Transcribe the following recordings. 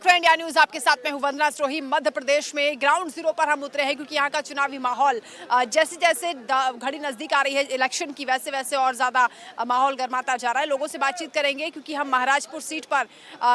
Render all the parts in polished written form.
देखो India news, आपके साथ में हूं वंदना स्रोही। मध्य प्रदेश में ग्राउंड जीरो पर हम उतरे हैं क्योंकि यहाँ का चुनावी माहौल जैसे जैसे घड़ी नजदीक आ रही है इलेक्शन की, वैसे वैसे और ज्यादा माहौल गर्माता जा रहा है। लोगों से बातचीत करेंगे क्योंकि हम महाराजपुर सीट पर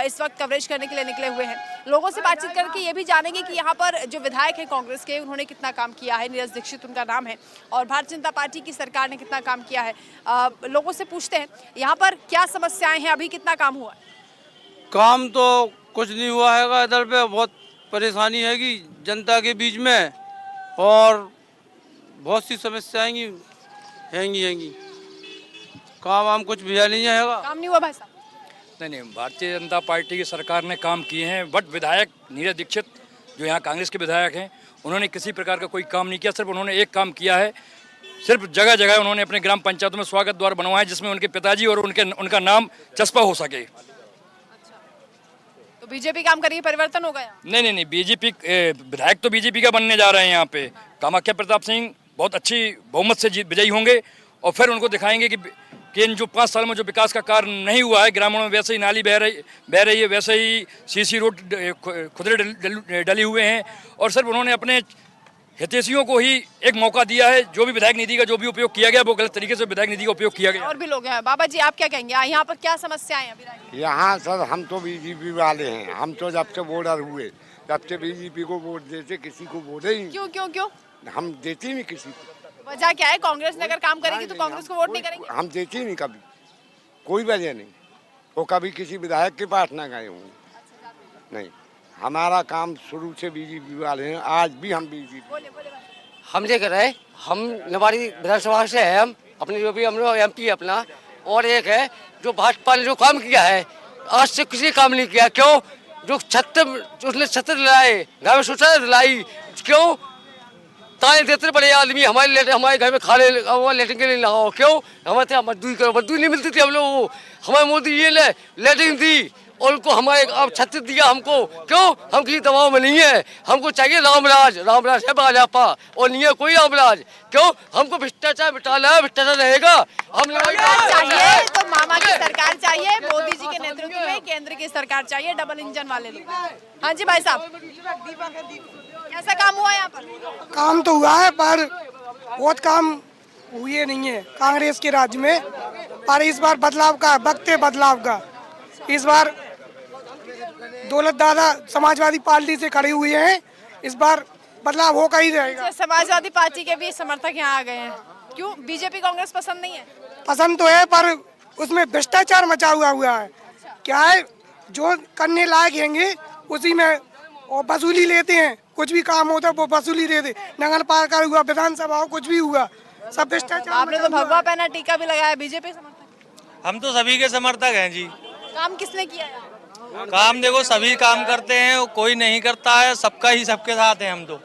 इस वक्त कवरेज करने के लिए निकले हुए हैं। लोगों से बातचीत करके ये भी जानेंगे कि यहाँ पर जो विधायक है कांग्रेस के, उन्होंने कितना काम किया है। नीरज दीक्षित उनका नाम है और भारतीय जनता पार्टी की सरकार ने कितना काम किया है। लोगों से पूछते हैं यहाँ पर क्या समस्याएं हैं, अभी कितना काम हुआ। काम तो कुछ नहीं हुआ हैगा, इधर पे बहुत परेशानी हैगी जनता के बीच में और बहुत सी समस्याएं हैंगी। काम वाम कुछ भी नहीं हैगा। काम नहीं हुआ भाई साहब? नहीं, भारतीय जनता पार्टी की सरकार ने काम किए हैं, बट विधायक नीरज दीक्षित जो यहाँ कांग्रेस के विधायक हैं, उन्होंने किसी प्रकार का कोई काम नहीं किया। सिर्फ उन्होंने एक काम किया है, सिर्फ जगह जगह उन्होंने अपने ग्राम पंचायतों में स्वागत द्वार बनवाए जिसमें उनके पिताजी और उनका नाम चस्पा हो सके। तो बीजेपी काम करिए, परिवर्तन हो गया? नहीं, बीजेपी विधायक तो बीजेपी का बनने जा रहे हैं यहाँ पे। कामाख्या प्रताप सिंह बहुत अच्छी बहुमत से विजयी होंगे और फिर उनको दिखाएंगे कि इन जो 5 साल में जो विकास का कार्य नहीं हुआ है, ग्रामीणों में वैसे ही नाली बह रही है, वैसे ही सीसी रोड खुदरे डले हुए हैं और सिर्फ उन्होंने अपने हितैषियों को ही एक मौका दिया है। जो भी विधायक निधि का जो भी उपयोग किया गया वो गलत तरीके से विधायक निधि का उपयोग किया गया। और भी लोग हैं। बाबा जी आप क्या कहेंगे, यहाँ पर क्या समस्याएं हैं? यहाँ सर हम तो बीजेपी वाले हैं। हम तो जब से वोटर हुए तब से बीजेपी को वोट देते, किसी को वोट ही क्यों हम देते नहीं किसी को। वजह क्या है? कांग्रेस ने अगर काम करेगी तो कांग्रेस को वोट नहीं करेंगे? हम देते नहीं, कभी कोई वजह नहीं। वो कभी किसी विधायक के पास ना गए होंगे। नहीं, हमारा काम शुरू से बीजेपी वाले हैं, आज भी हम बीजेपी। हम देख रहे, हम नवारी विधानसभा से है, हम अपने जो भी हम लोग MP अपना, और एक है जो भाजपा ने जो काम किया है आज से किसी काम नहीं किया। क्यों? जो उसने छत्र दिलाए, घर में शौचालय दिलाई, क्यों? ताने देते बड़े आदमी हमारे घर में खाने लेटरिन के लिए लगाओ। क्यों? हमारे मजदूरी करो, मजदूरी नहीं मिलती थी हम लोगों को। हमारे मोदी ये लेटरिन दी और उनको हमारे अब छत्र दिया हमको। क्यों? हम किसी दबाव में नहीं है। हमको चाहिए रामराज है भाजपा और नहीं है कोई रामराज। क्यों? हमको भ्रष्टाचार मिटाना है, भ्रष्टाचार रहेगा। हम चाहिए तो मामा की सरकार चाहिए, मोदी जी के नेतृत्व में केंद्र की सरकार चाहिए, डबल इंजन वाले लोग। हाँ जी भाई साहब, कैसा काम हुआ यहाँ पर? काम तो हुआ है पर बहुत काम हुए नहीं है कांग्रेस के राज्य में। पर इस बार बदलाव का वक्त है, बदलाव का। इस बार दौलत दादा समाजवादी पार्टी से खड़े हुए हैं, इस बार बदलाव होगा ही रहेगा। समाजवादी पार्टी के भी समर्थक यहाँ आ गए हैं। क्यों? बीजेपी कांग्रेस पसंद नहीं है? पसंद तो है पर उसमें भ्रष्टाचार मचा हुआ है। क्या है, जो करने लायक हैंगे उसी में और वसूली लेते हैं। कुछ भी काम होता है वो वसूली देते। नगर पालिका हुआ, विधानसभा हो, कुछ भी हुआ, सब भ्रष्टाचार। आपने तो भगवा पहना, टीका भी लगाया, बीजेपी समर्थक? हम तो सभी के समर्थक हैं जी। काम किसने किया है? काम देखो सभी काम करते हैं, कोई नहीं करता है, सबका ही सबके साथ है। हम तो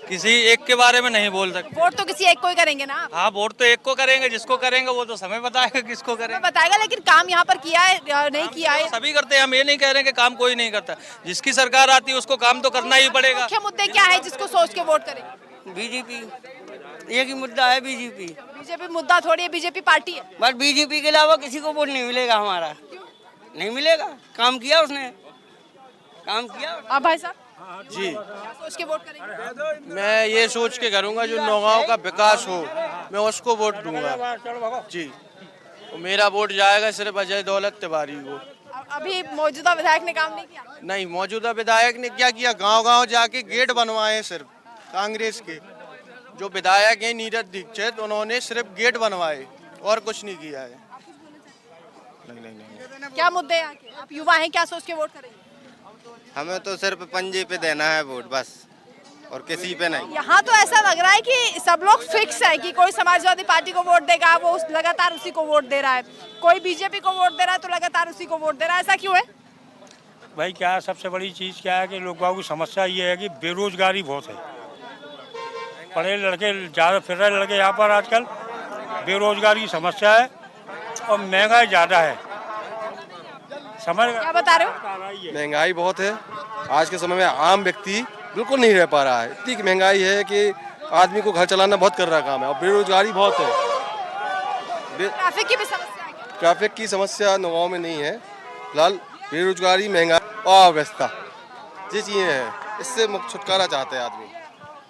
किसी एक के बारे में नहीं बोल सकते। वोट तो किसी एक को ही करेंगे ना? हाँ, वोट तो एक को करेंगे, जिसको करेंगे वो तो समय बताएगा किसको करेंगे। बताएगा, लेकिन काम यहाँ पर किया है नहीं किया है? सभी करते हैं, हम ये नहीं कह रहे हैं कि काम कोई नहीं करता। जिसकी सरकार आती है उसको काम तो करना ही पड़ेगा। मुख्य मुद्दे क्या है जिसको सोच के वोट करेंगे? बीजेपी एक ही मुद्दा है, बीजेपी मुद्दा थोड़ी है, बीजेपी पार्टी है। बट बीजेपी के अलावा किसी को वोट नहीं मिलेगा हमारा। नहीं मिलेगा, काम किया उसने, काम किया। आप भाई साहब जी, सोच के वोट करेंगे? मैं ये सोच के करूँगा जो नौगांव का विकास हो, मैं उसको वोट दूंगा जी। मेरा वोट जाएगा सिर्फ अजय दौलत तिवारी को। अभी मौजूदा विधायक ने काम नहीं किया? नहीं, मौजूदा विधायक ने क्या किया, गांव-गांव जाके गेट बनवाए। सिर्फ कांग्रेस के जो विधायक हैं नीरज दीक्षित, उन्होंने सिर्फ गेट बनवाए और कुछ नहीं किया है। नहीं। क्या मुद्दे हैं? आप युवा हैं, क्या सोच के वोट करेंगे? हमें तो सिर्फ पंजे पे देना है वोट बस, और किसी पे नहीं। यहाँ तो ऐसा लग रहा है कि सब लोग फिक्स है कि कोई समाजवादी पार्टी को वोट देगा, वो लगातार उसी को वोट दे रहा है। कोई बीजेपी को वोट दे रहा है तो लगातार उसी को वोट दे रहा है। ऐसा क्यों है भाई? क्या सबसे बड़ी चीज़ क्या है कि लोगों की समस्या ये है कि बेरोजगारी बहुत है। पढ़े लड़के ज़्यादा फिर रहे लड़के यहाँ पर आजकल, बेरोजगारी की समस्या है और महंगाई ज़्यादा है। समझ क्या बता रहे हो? महंगाई बहुत है आज के समय में, आम व्यक्ति बिल्कुल नहीं रह पा रहा है। इतनी महंगाई है कि आदमी को घर चलाना बहुत कर रहा काम है और बेरोजगारी बहुत है। ट्रैफिक की भी समस्या है? ट्रैफिक की समस्या नौगांव में नहीं है फिलहाल, बेरोजगारी महंगाई अव्यवस्था ये चीज़ें हैं, इससे मुक्त छुटकारा चाहते हैं आदमी।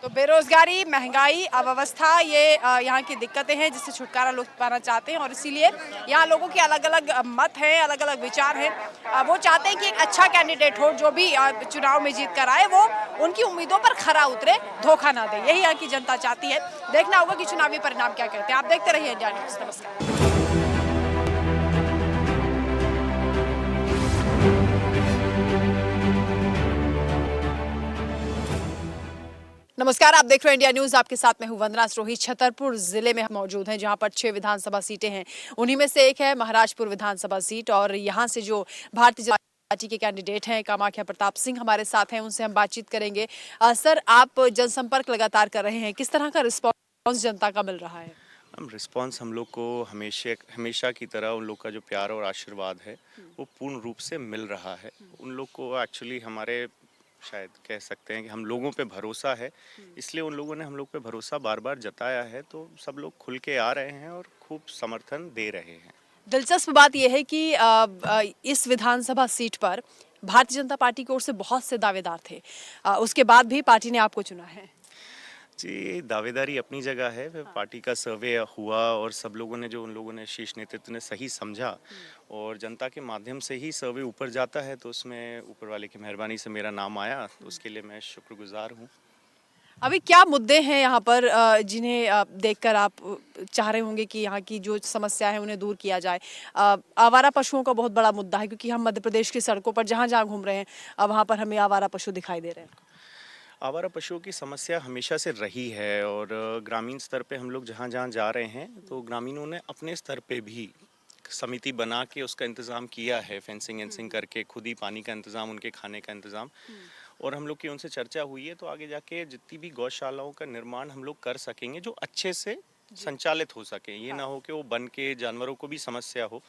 तो बेरोजगारी, महंगाई, अव्यवस्था ये यहाँ की दिक्कतें हैं जिससे छुटकारा लोग पाना चाहते हैं और इसीलिए यहाँ लोगों के अलग अलग मत हैं, अलग अलग विचार हैं। वो चाहते हैं कि एक अच्छा कैंडिडेट हो जो भी चुनाव में जीत कर आए वो उनकी उम्मीदों पर खरा उतरे, धोखा ना दे। यही यहाँ की जनता चाहती है। देखना होगा कि चुनावी परिणाम क्या कहते हैं। आप देखते रहिए इंडिया न्यूज़। नमस्कार। नमस्कार, आप देख रहे हैं इंडिया न्यूज। आपके साथ मैं हूं वंदना सिरोही। छतरपुर जिले में हम मौजूद हैं जहां पर 6 विधानसभा सीटें हैं। उन्हीं में से एक है महाराजपुर विधानसभा सीट और यहां से जो भारतीय जनता पार्टी के कैंडिडेट हैं कामाख्या प्रताप सिंह हमारे साथ हैं, उनसे हम बातचीत करेंगे। सर, आप जनसंपर्क लगातार कर रहे हैं, किस तरह का रिस्पॉन्स जनता का मिल रहा है? रिस्पांस हम लोग को हमेशा की तरह उन लोग का जो प्यार और आशीर्वाद है वो पूर्ण रूप से मिल रहा है। उन लोग को एक्चुअली हमारे शायद कह सकते हैं कि हम लोगों पे भरोसा है, इसलिए उन लोगों ने हम लोग पे भरोसा बार बार जताया है, तो सब लोग खुल के आ रहे हैं और खूब समर्थन दे रहे हैं। दिलचस्प बात यह है कि इस विधानसभा सीट पर भारतीय जनता पार्टी की ओर से बहुत से दावेदार थे, उसके बाद भी पार्टी ने आपको चुना है। जी, दावेदारी अपनी जगह है। फिर पार्टी का सर्वे हुआ और सब लोगों ने जो उन लोगों ने शीर्ष नेतृत्व ने सही समझा और जनता के माध्यम से ही सर्वे ऊपर जाता है, तो उसमें ऊपर वाले की मेहरबानी से मेरा नाम आया, तो उसके लिए मैं शुक्रगुजार हूँ। अभी क्या मुद्दे हैं यहाँ पर जिन्हें देखकर आप चाह रहे होंगे कि यहाँ की जो समस्या है उन्हें दूर किया जाए? आवारा पशुओं का बहुत बड़ा मुद्दा है क्योंकि हम मध्य प्रदेश की सड़कों पर जहाँ जहाँ घूम रहे हैं वहाँ पर हमें आवारा पशु दिखाई दे रहे हैं। आवारा पशुओं की समस्या हमेशा से रही है और ग्रामीण स्तर पे हम लोग जहाँ जहाँ जा रहे हैं तो ग्रामीणों ने अपने स्तर पे भी समिति बना के उसका इंतज़ाम किया है, फेंसिंग एंसिंग करके, खुद ही पानी का इंतज़ाम, उनके खाने का इंतज़ाम। और हम लोग की उनसे चर्चा हुई है, तो आगे जाके जितनी भी गौशालाओं का निर्माण हम लोग कर सकेंगे जो अच्छे से संचालित हो सके, ये ना हो कि वो बन के जानवरों को भी समस्या हो।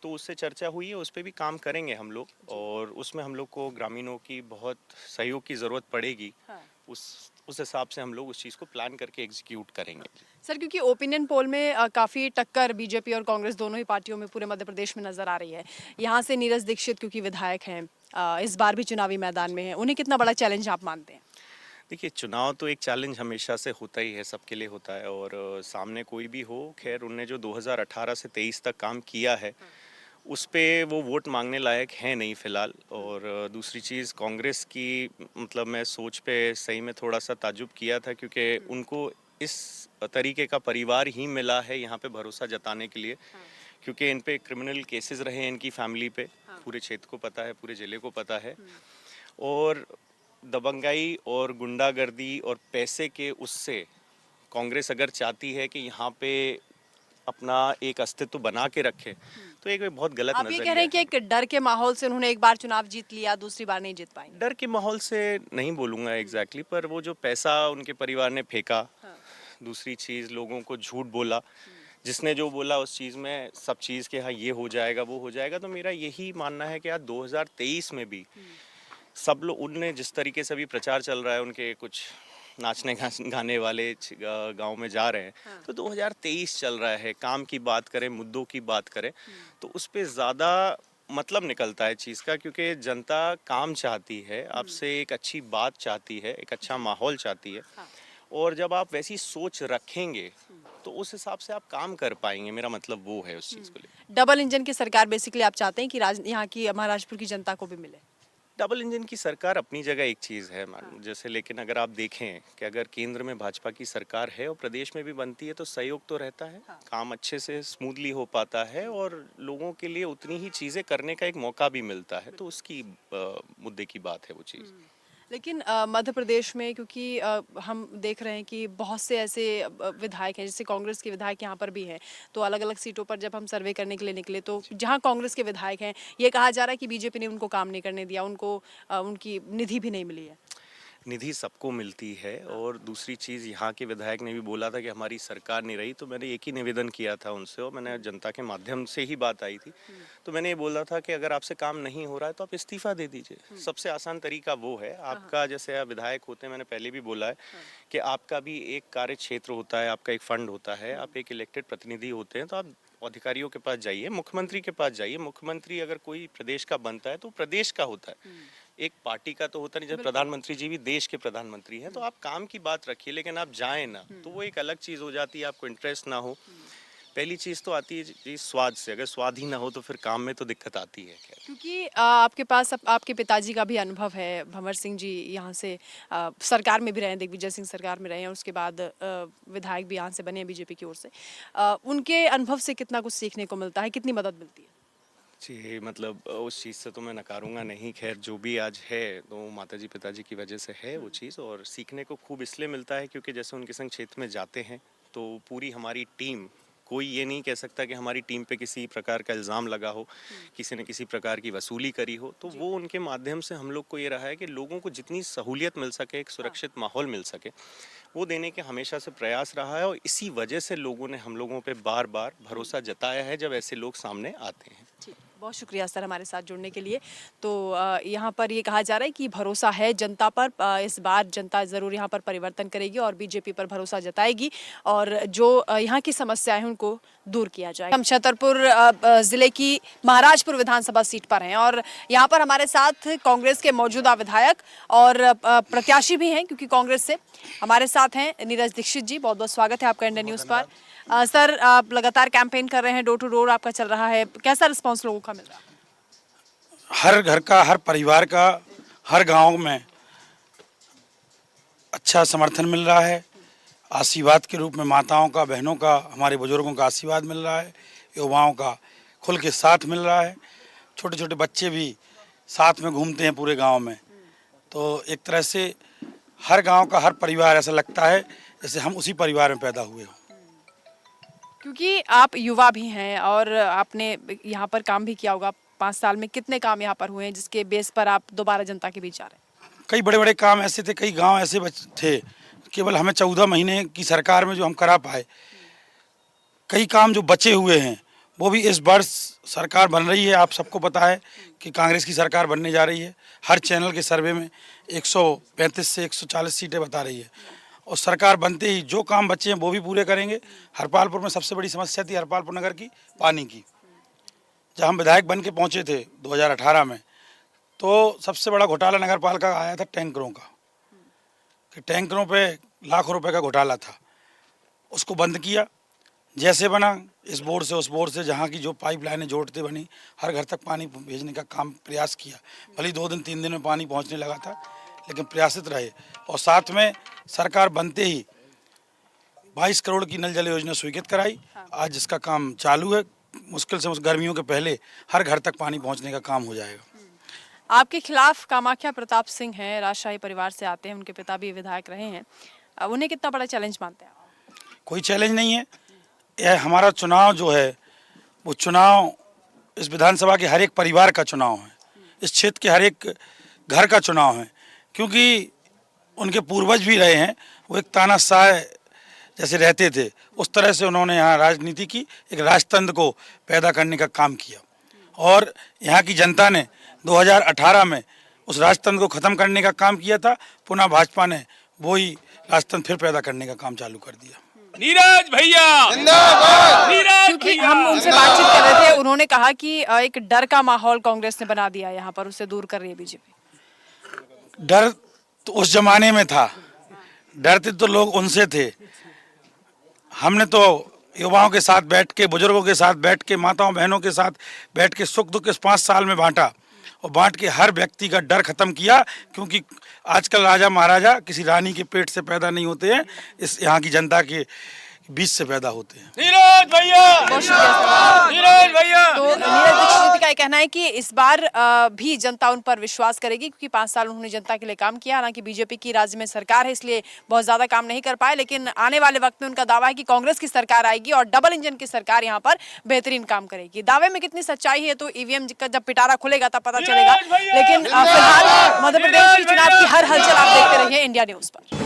तो उससे चर्चा हुई है, उस पर भी काम करेंगे हम लोग और उसमें हम लोग को ग्रामीणों की बहुत सहयोग की ज़रूरत पड़ेगी। उस हिसाब से हम लोग उस चीज़ को प्लान करके एग्जीक्यूट करेंगे। सर, क्योंकि ओपिनियन पोल में काफ़ी टक्कर बीजेपी और कांग्रेस दोनों ही पार्टियों में पूरे मध्य प्रदेश में नजर आ रही है। यहाँ से नीरज दीक्षित क्योंकि विधायक हैं, इस बार भी चुनावी मैदान में हैं, उन्हें कितना बड़ा चैलेंज आप मानते हैं? देखिए, चुनाव तो एक चैलेंज हमेशा से होता ही है, सबके लिए होता है और सामने कोई भी हो। खैर, उनने जो 2018 से 23 तक काम किया है उस पे वो वोट मांगने लायक है नहीं फ़िलहाल। और दूसरी चीज़, कांग्रेस की मतलब मैं सोच पे सही में थोड़ा सा ताज्जुब किया था क्योंकि उनको इस तरीके का परिवार ही मिला है यहाँ पे भरोसा जताने के लिए, क्योंकि इन पे क्रिमिनल केसेस रहे हैं इनकी फैमिली पे, पूरे क्षेत्र को पता है, पूरे ज़िले को पता है। और दबंगाई और गुंडागर्दी और पैसे के उससे कांग्रेस अगर चाहती है कि यहाँ पे अपना एक अस्तित्व बना के रखे, तो एक बहुत गलत आप ये कह रहे हैं कि एक डर के माहौल से उन्होंने एक बार चुनाव जीत लिया, दूसरी बार नहीं जीत पाएंगे? डर के माहौल से नहीं बोलूँगा एग्जैक्टली, पर वो जो पैसा उनके परिवार ने फेंका, दूसरी चीज़ लोगों को झूठ बोला, जिसने जो बोला उस चीज़ में सब चीज़ के हाँ ये हो जाएगा वो हो जाएगा। तो मेरा यही मानना है कि आज 2023 में भी सब लोग, उनने जिस तरीके से अभी प्रचार चल रहा है, उनके कुछ नाचने गाने वाले गांव में जा रहे हैं, तो 2023 चल रहा है, काम की बात करें, मुद्दों की बात करें, तो उस पे ज़्यादा मतलब निकलता है चीज़ का, क्योंकि जनता काम चाहती है आपसे, एक अच्छी बात चाहती है, एक अच्छा माहौल चाहती है। और जब आप वैसी सोच रखेंगे तो उस हिसाब से आप काम कर पाएंगे, मेरा मतलब वो है उस चीज़ को लेकर। डबल इंजन की सरकार बेसिकली आप चाहते हैं कि यहाँ की महाराजपुर की जनता को भी मिले? डबल इंजन की सरकार अपनी जगह एक चीज़ है जैसे, लेकिन अगर आप देखें कि अगर केंद्र में भाजपा की सरकार है और प्रदेश में भी बनती है तो सहयोग तो रहता है, काम अच्छे से स्मूथली हो पाता है और लोगों के लिए उतनी ही चीज़ें करने का एक मौका भी मिलता है, तो उसकी मुद्दे की बात है वो चीज़। लेकिन मध्य प्रदेश में क्योंकि हम देख रहे हैं कि बहुत से ऐसे विधायक हैं, जैसे कांग्रेस के विधायक यहाँ पर भी हैं, तो अलग अलग सीटों पर जब हम सर्वे करने के लिए निकले तो जहाँ कांग्रेस के विधायक हैं, ये कहा जा रहा है कि बीजेपी ने उनको काम नहीं करने दिया, उनको उनकी निधि भी नहीं मिली है। निधि सबको मिलती है और दूसरी चीज़, यहाँ के विधायक ने भी बोला था कि हमारी सरकार नहीं रही, तो मैंने एक ही निवेदन किया था उनसे और मैंने जनता के माध्यम से ही बात आई थी, तो मैंने ये बोला था कि अगर आपसे काम नहीं हो रहा है तो आप इस्तीफा दे दीजिए। सबसे आसान तरीका वो है। आपका जैसे विधायक होते हैं, मैंने पहले भी बोला है कि आपका भी एक कार्य क्षेत्र होता है, आपका एक फंड होता है, आप एक इलेक्टेड प्रतिनिधि होते हैं, तो आप अधिकारियों के पास जाइए, मुख्यमंत्री के पास जाइए। मुख्यमंत्री अगर कोई प्रदेश का बनता है तो प्रदेश का होता है, एक पार्टी का तो होता नहीं। जब प्रधानमंत्री जी भी देश के प्रधानमंत्री हैं तो आप काम की बात रखिए, लेकिन आप जाएं ना तो वो एक अलग चीज़ हो जाती है, आपको इंटरेस्ट ना हो। पहली चीज़ तो आती है जी स्वाद से, अगर स्वाद ही ना हो तो फिर काम में तो दिक्कत आती है। खैर, क्योंकि आपके पास आपके पिताजी का भी अनुभव है, भंवर सिंह जी यहाँ से सरकार में भी रहे हैं, दिग्विजय सिंह सरकार में रहे हैं, उसके बाद विधायक भी यहाँ से बने हैं बीजेपी की ओर से। उनके अनुभव से कितना कुछ सीखने को मिलता है, कितनी मदद मिलती है? जी मतलब उस चीज़ से तो मैं नकारूंगा नहीं। खैर जो भी आज है तो माताजी पिताजी की वजह से है वो चीज़, और सीखने को खूब इसलिए मिलता है क्योंकि जैसे उनके संग क्षेत्र में जाते हैं तो पूरी हमारी टीम, कोई ये नहीं कह सकता कि हमारी टीम पे किसी प्रकार का इल्ज़ाम लगा हो, किसी ने किसी प्रकार की वसूली करी हो, तो वो उनके माध्यम से हम लोग को ये रहा है कि लोगों को जितनी सहूलियत मिल सके, एक सुरक्षित माहौल मिल सके, वो देने के हमेशा से प्रयास रहा है। और इसी वजह से लोगों ने हम लोगों पे बार बार भरोसा जताया है जब ऐसे लोग सामने आते हैं। बहुत शुक्रिया सर हमारे साथ जुड़ने के लिए। तो यहाँ पर ये कहा जा रहा है कि भरोसा है जनता पर, इस बार जनता ज़रूर यहाँ पर परिवर्तन करेगी और बीजेपी पर भरोसा जताएगी और जो यहाँ की समस्याएं हैं उनको दूर किया जाएगा। हम छतरपुर ज़िले की महाराजपुर विधानसभा सीट पर हैं और यहाँ पर हमारे साथ कांग्रेस के मौजूदा विधायक और प्रत्याशी भी हैं, क्योंकि कांग्रेस से हमारे साथ हैं नीरज दीक्षित जी। बहुत बहुत स्वागत है आपका इंडिया न्यूज़ पर। सर आप लगातार कैंपेन कर रहे हैं, डोर टू डोर आपका चल रहा है, कैसा रिस्पांस लोगों का मिल रहा है? हर घर का, हर परिवार का, हर गांव में अच्छा समर्थन मिल रहा है। आशीर्वाद के रूप में माताओं का, बहनों का, हमारे बुजुर्गों का आशीर्वाद मिल रहा है, युवाओं का खुल के साथ मिल रहा है। छोटे छोटे बच्चे भी साथ में घूमते हैं पूरे गांव में। तो एक तरह से हर गांव का, हर परिवार ऐसा लगता है जैसे हम उसी परिवार में पैदा हुए हों। क्योंकि आप युवा भी हैं और आपने यहाँ पर काम भी किया होगा, 5 साल में कितने काम यहाँ पर हुए हैं जिसके बेस पर आप दोबारा जनता के बीच आ रहे हैं? कई बड़े बड़े काम ऐसे थे, कई गांव ऐसे थे, केवल हमें 14 महीने की सरकार में जो हम करा पाए। कई काम जो बचे हुए हैं वो भी इस वर्ष सरकार बन रही है। आप सबको पता है कि कांग्रेस की सरकार बनने जा रही है। हर चैनल के सर्वे में 135 से 140 सीटें बता रही है और सरकार बनते ही जो काम बचे हैं वो भी पूरे करेंगे। हरपालपुर में सबसे बड़ी समस्या थी हरपालपुर नगर की पानी की। जब हम विधायक बन के पहुँचे थे 2018 में, तो सबसे बड़ा घोटाला नगर पालिका का आया था टैंकरों का, कि टैंकरों पे लाखों रुपए का घोटाला था। उसको बंद किया, जैसे बना इस बोर्ड से उस बोर्ड से, जहाँ की जो पाइपलाइनें जोड़ते बनी, हर घर तक पानी भेजने का काम प्रयास किया। भले 2 दिन 3 दिन में पानी पहुँचने लगा था, लेकिन प्रयासित रहे। और साथ में सरकार बनते ही 22 करोड़ की नल जल योजना स्वीकृत कराई। आज जिसका काम चालू है, मुश्किल से गर्मियों के पहले हर घर तक पानी पहुंचने का काम हो जाएगा। आपके खिलाफ कामाख्या प्रताप सिंह हैं, राजशाही परिवार से आते हैं, उनके पिता भी विधायक रहे हैं, उन्हें कितना बड़ा चैलेंज मानते हैं? कोई चैलेंज नहीं है। यह हमारा चुनाव जो है वो चुनाव इस विधानसभा के हर एक परिवार का चुनाव है, इस क्षेत्र के हर एक घर का चुनाव है। क्योंकि उनके पूर्वज भी रहे हैं, वो एक तानाशाह जैसे रहते थे, उस तरह से उन्होंने यहाँ राजनीति की, एक राजतंत्र को पैदा करने का काम किया। और यहाँ की जनता ने 2018 में उस राजतंत्र को ख़त्म करने का काम किया था। पुनः भाजपा ने वही राजतंत्र फिर पैदा करने का काम चालू कर दिया। नीरज भैया जिंदाबाद। क्योंकि हम उनसे बातचीत कर रहे थे, उन्होंने कहा कि एक डर का माहौल कांग्रेस ने बना दिया यहाँ पर, उससे दूर कर रही है बीजेपी। डर तो उस जमाने में था, डरते तो लोग उनसे थे। हमने तो युवाओं के साथ बैठ के, बुजुर्गों के साथ बैठ के, माताओं बहनों के साथ बैठ के सुख दुख इस 5 साल में बांटा और बांट के हर व्यक्ति का डर खत्म किया। क्योंकि आजकल राजा महाराजा किसी रानी के पेट से पैदा नहीं होते हैं, इस यहाँ की जनता के बीच से पैदा होते हैं। नीरज भैया, नीरज भैया। तो नीरज दीक्षित जी का कहना है कि इस बार भी जनता उन पर विश्वास करेगी, क्योंकि 5 साल उन्होंने जनता के लिए काम किया। हालांकि बीजेपी की राज्य में सरकार है, इसलिए बहुत ज्यादा काम नहीं कर पाए, लेकिन आने वाले वक्त में उनका दावा है कि कांग्रेस की सरकार आएगी और डबल इंजन की सरकार यहाँ पर बेहतरीन काम करेगी। दावे में कितनी सच्चाई है तो ईवीएम का जब पिटारा खुलेगा तब पता चलेगा। लेकिन फिलहाल मध्य प्रदेश के चुनाव की हर हलचल आप देखते रहिए इंडिया न्यूज पर।